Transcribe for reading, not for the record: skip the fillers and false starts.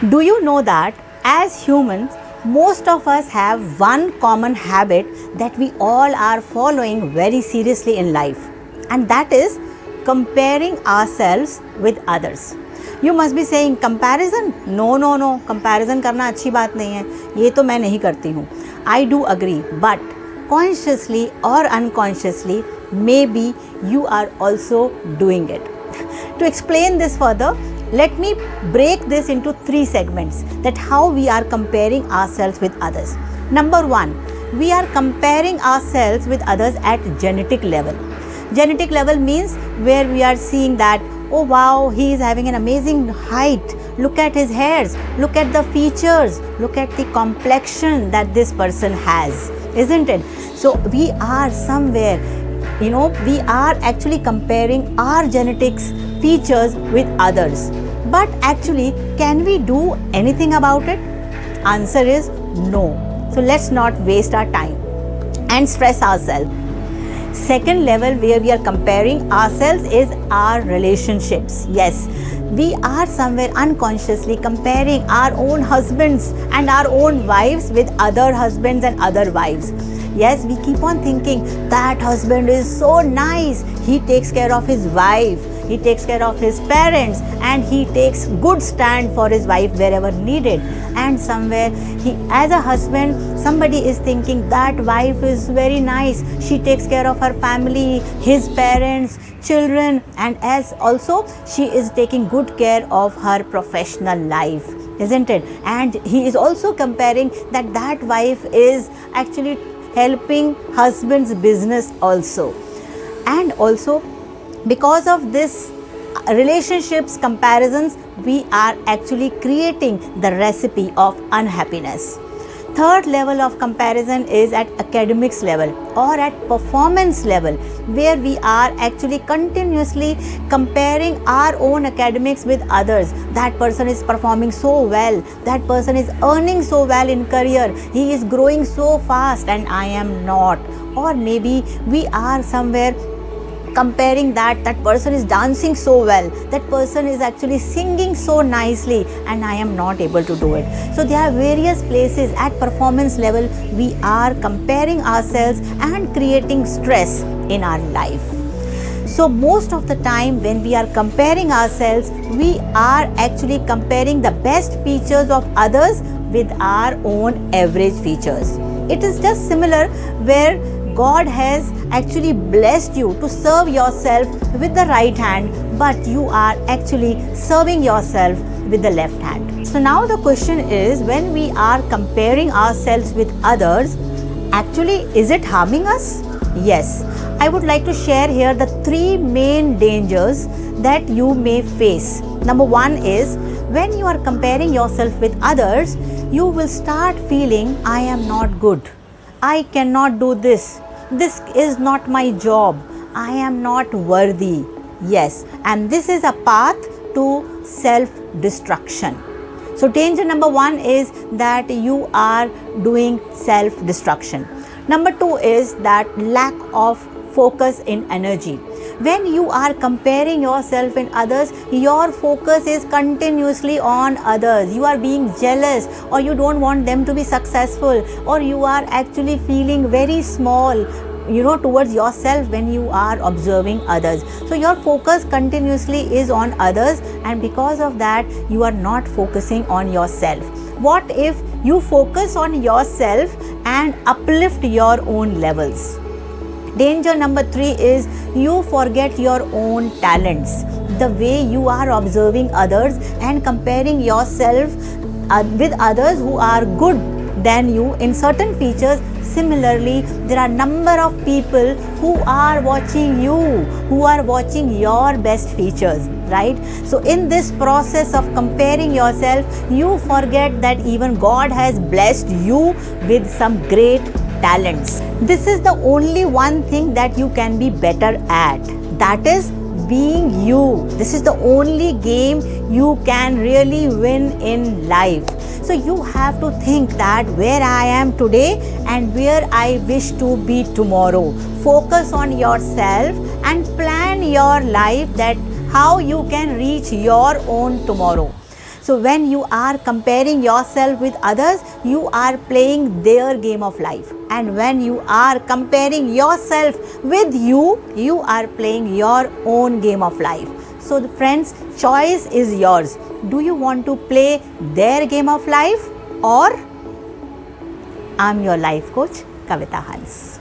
Do you know that as humans, most of us have one common habit that we all are following very seriously in life, and that is comparing ourselves with others. You must be saying comparison? No, comparison करना अच्छी बात नहीं है, ये तो मैं नहीं करती हूँ. I do agree, but consciously or unconsciously, maybe you are also doing it. To explain this further, let me break this into 3 segments that how we are comparing ourselves with others. Number 1, we are comparing ourselves with others at genetic level. Genetic level means where we are seeing that, oh wow, he is having an amazing height, look at his hairs, look at the features, look at the complexion that this person has, isn't it? So we are somewhere, we are actually comparing our genetics features with others. But actually, can we do anything about it? Answer is no. So let's not waste our time and stress ourselves. Second level where we are comparing ourselves is our relationships. Yes, we are somewhere unconsciously comparing our own husbands and our own wives with other husbands and other wives. Yes, we keep on thinking that husband is so nice, he takes care of his wife, he takes care of his parents, and he takes good stand for his wife wherever needed. And somewhere as a husband, somebody is thinking that wife is very nice, she takes care of her family, his parents, children, and as also she is taking good care of her professional life, isn't it? And he is also comparing that wife is actually helping husband's business also. And also because of this relationships comparisons, we are actually creating the recipe of unhappiness. Third level of comparison is at academics level or at performance level, where we are actually continuously comparing our own academics with others. That person is performing so well, that person is earning so well in career, he is growing so fast and I am not. Or maybe we are somewhere comparing that person is dancing so well, that person is actually singing so nicely and I am not able to do it. So there are various places at performance level we are comparing ourselves and creating stress in our life. So most of the time when we are comparing ourselves, we are actually comparing the best features of others with our own average features. It is just similar where God has actually blessed you to serve yourself with the right hand, but you are actually serving yourself with the left hand. So now the question is, when we are comparing ourselves with others, actually is it harming us? Yes. I would like to share here the 3 main dangers that you may face. Number 1 is, when you are comparing yourself with others, you will start feeling, I am not good, I cannot do this is not my job, I am not worthy. Yes, and this is a path to self-destruction. So danger number 1 is that you are doing self-destruction. Number 2 is that lack of focus in energy. When you are comparing yourself in others, your focus is continuously on others. You are being jealous, or you don't want them to be successful, or you are actually feeling very small, towards yourself when you are observing others. So your focus continuously is on others, and because of that, you are not focusing on yourself. What if you focus on yourself and uplift your own levels? Danger number 3 is you forget your own talents. The way you are observing others and comparing yourself with others who are good than you in certain features. Similarly, there are number of people who are watching you, who are watching your best features, right? So in this process of comparing yourself, you forget that even God has blessed you with some great talents. This is the only one thing that you can be better at, that is being you. This is the only game you can really win in life. So you have to think that where I am today and where I wish to be tomorrow. Focus on yourself and plan your life that how you can reach your own tomorrow. So when you are comparing yourself with others, you are playing their game of life. And when you are comparing yourself with you, you are playing your own game of life. So friends, choice is yours. Do you want to play their game of life, or I'm your life coach, Kavita Hans.